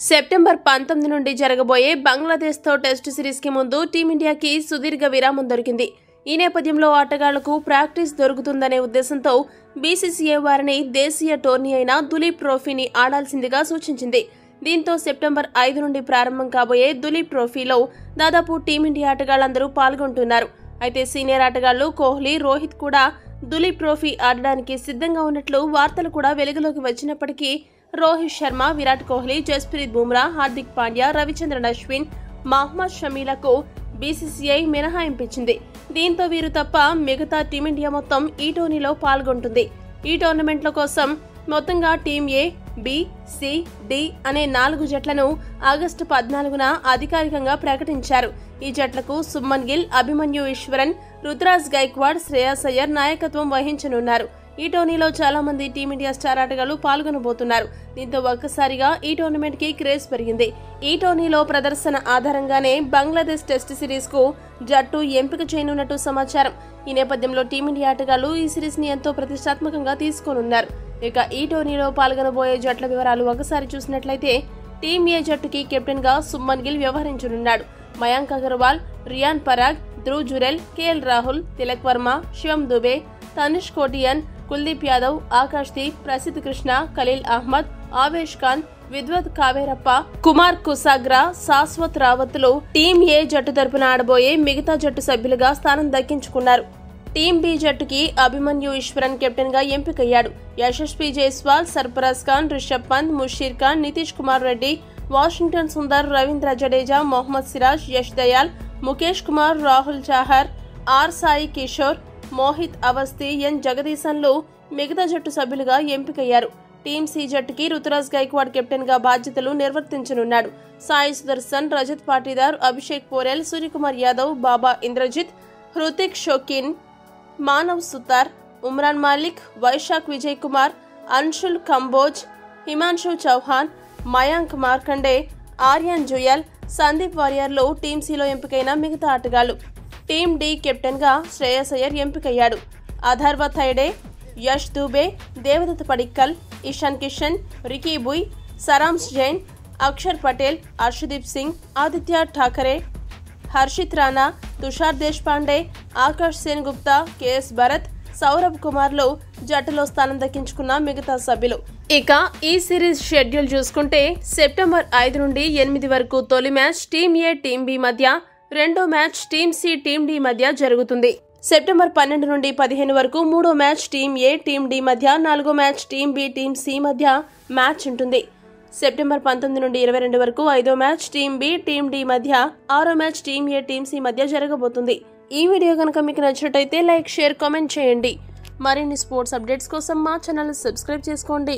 September 19 నుండి జరగబోయే బంగ్లాదేశ్తో test సిరీస్కి ముందు టీమిండియాకి సుదీర్ఘ విరామం దొరికింది. ఈ నేపథ్యంలో ఆటగాళ్లకు ప్రాక్టీస్ దొరుకుతుందనే ఉద్దేశంతో బీసీసీఐ వారిని దేశీయ టోర్నీ అయిన దులీప్ ట్రోఫీని ఆడాల్సిందిగా సూచించింది. దీంతో సెప్టెంబర్ 5 నుండి ప్రారంభం కాబోయే దులీప్ ట్రోఫీలో దాదాపు టీమిండియా ఆటగాళ్లందరూ పాల్గొంటున్నారు. అయితే సీనియర్ ఆటగాళ్లు కోహ్లీ, రోహిత్ కూడా దులీప్ ట్రోఫీ ఆడడానికి సిద్ధంగా ఉన్నట్లు వార్తలు కూడా వెలుగులోకి వచ్చినప్పటికీ రోహిత్ శర్మ, విరాట్ కోహ్లీ, జస్ప్రీత్ బుమ్రా, హార్దిక్ పాండ్యా, రవిచంద్రన్ అశ్విన్, మహమ్మద్ షమీలకు బీసీసీఐ మినహాయింపించింది. దీంతో వీరు తప్ప మిగతా టీమిండియా మొత్తం ఈ టోర్నీలో పాల్గొంటుంది. ఈ టోర్నమెంట్ల కోసం మొత్తంగా టీం ఏ, బి, సి, డి అనే 4 జట్లను ఆగస్టు 14న అధికారికంగా ప్రకటించారు. ఈ జట్లకు సుమన్ గిల్, అభిమన్యు ఈశ్వరన్, రుతురాజ్ గైక్వాడ్, శ్రేయస్ అయ్యర్ నాయకత్వం వహించనున్నారు. ఈ టోర్నీలో చాలా మంది టీమిండియా స్టార్ ఆటగాళ్లు పాల్గొనబోతున్నారు. దీంతో ఒక్కసారిగా ఈ టోర్నమెంట్ కి క్రేజ్ పెరిగింది. ఈ టోర్నీలో ప్రదర్శన ఆధారంగానే బంగ్లాదేశ్ టెస్ట్ సిరీస్ కు జట్టు ఎంపిక చేయనున్నట్టు సమాచారం. ఈ నేపథ్యంలో టీమిండియా ఆటగాళ్లు ఈ సిరీస్ ని ఎంతో ప్రతిష్టాత్మకంగా తీసుకోనున్నారు. ఇక ఈ టోర్నీలో పాల్గొనబోయే జట్ల వివరాలు ఒకసారి చూసినట్లయితే టీం ఏ జట్టుకి కెప్టెన్ గా సుమన్ గిల్ వ్యవహరించనున్నాడు. మయాంక్ అగర్వాల్, రియాన్ పరాగ్, ధ్రువ్ జురెల్, కేఎల్ రాహుల్, తిలక్ వర్మ, శివం దుబే, తనిష్ కోటియన్, కుల్దీప్ యాదవ్, ఆకాష్ దీప్, ప్రసిద్ధ్ కృష్ణ, ఖలీల్ అహ్మద్, ఆవేష్ ఖాన్, విద్వత్ కావేరప్ప, కుమార్ కుసాగ్రా, శాశ్వత్ రావత్లు టీం ఏ జట్టు తరపున ఆడబోయే మిగతా జట్టు సభ్యులుగా స్థానం దక్కించుకున్నారు. టీం బి జట్టుకి అభిమన్యు ఈశ్వరన్ కెప్టెన్ గా ఎంపికయ్యాడు. Yashasvi Jaiswal, Sarfaraz Khan, Rishabh Pant, Musheer Khan, Nitish Kumar Reddy, Washington Sundar, Ravindra Jadeja, Mohammed Siraj, Yash Dayal, Mukesh Kumar, Rahul Chahar, R Sai Kishore, Mohit Awasthi, N జగదీశన్లు మిగతా జట్టు సభ్యులుగా ఎంపికయ్యారు. టీం సి జట్టుకి రుతురాజ్ గైక్వాడ్ కెప్టెన్ గా బాధ్యతలు నిర్వర్తించనున్నాడు. సాయి సుదర్శన్, రజత్ పాటీదార్, అభిషేక్ పోరెల్, సూర్యకుమార్ యాదవ్, బాబా ఇంద్రజిత్, హృతిక్ షోకిన్, మానవ్ సుతార్, ఉమ్రాన్ మాలిక్, వైశాఖ్ విజయ్ కుమార్, అన్షుల్ కంబోజ్, హిమాన్షు చౌహాన్, మయాంక్ మార్కండే, ఆర్యన్ జుయల్, సందీప్ వారియర్లు టీం సిలో ఎంపికైన మిగతా ఆటగాళ్లు. టీం డి కెప్టెన్ గా శ్రేయస్ అయ్యర్ ఎంపికయ్యాడు. అథర్వ థైడే, యష్ దుబే, దేవదత్ పడిక్కల్, ఇషాన్ కిషన్, రికీ బుయ్, సరాంశ్ జైన్, అక్షర్ పటేల్, హర్షదీప్ సింగ్, ఆదిత్య ఠాకరే, హర్షిత్ రాణా, తుషార్ దేశ్పాండే, ఆకాష్ సేన్ గుప్తా, కేఎస్ భరత్, సౌరభ్ కుమార్లు జట్టులో స్థానం దక్కించుకున్న మిగతా సభ్యులు. ఇక ఈ సిరీస్ షెడ్యూల్ చూసుకుంటే సెప్టెంబర్ 5 నుండి 8 వరకు తొలి match team A, team B మధ్య, రెండో match team C, team D మధ్య జరుగుతుంది. సెప్టెంబర్ 12 నుండి 15 వరకు మూడో match team A, team D మధ్య, నాలుగో match team B, team C మధ్య మ్యాచ్ ఉంటుంది. సెప్టెంబర్ 19 నుండి 22 వరకు ఐదో match team B, team D మధ్య, ఆరో match team A, team C మధ్య జరగబోతుంది. ఈ వీడియో కనుక మీకు నచ్చినట్టయితే లైక్, షేర్, కామెంట్ చేయండి. మరిన్ని స్పోర్ట్స్ అప్డేట్స్ కోసం మా ఛానల్ సబ్స్క్రైబ్ చేసుకోండి.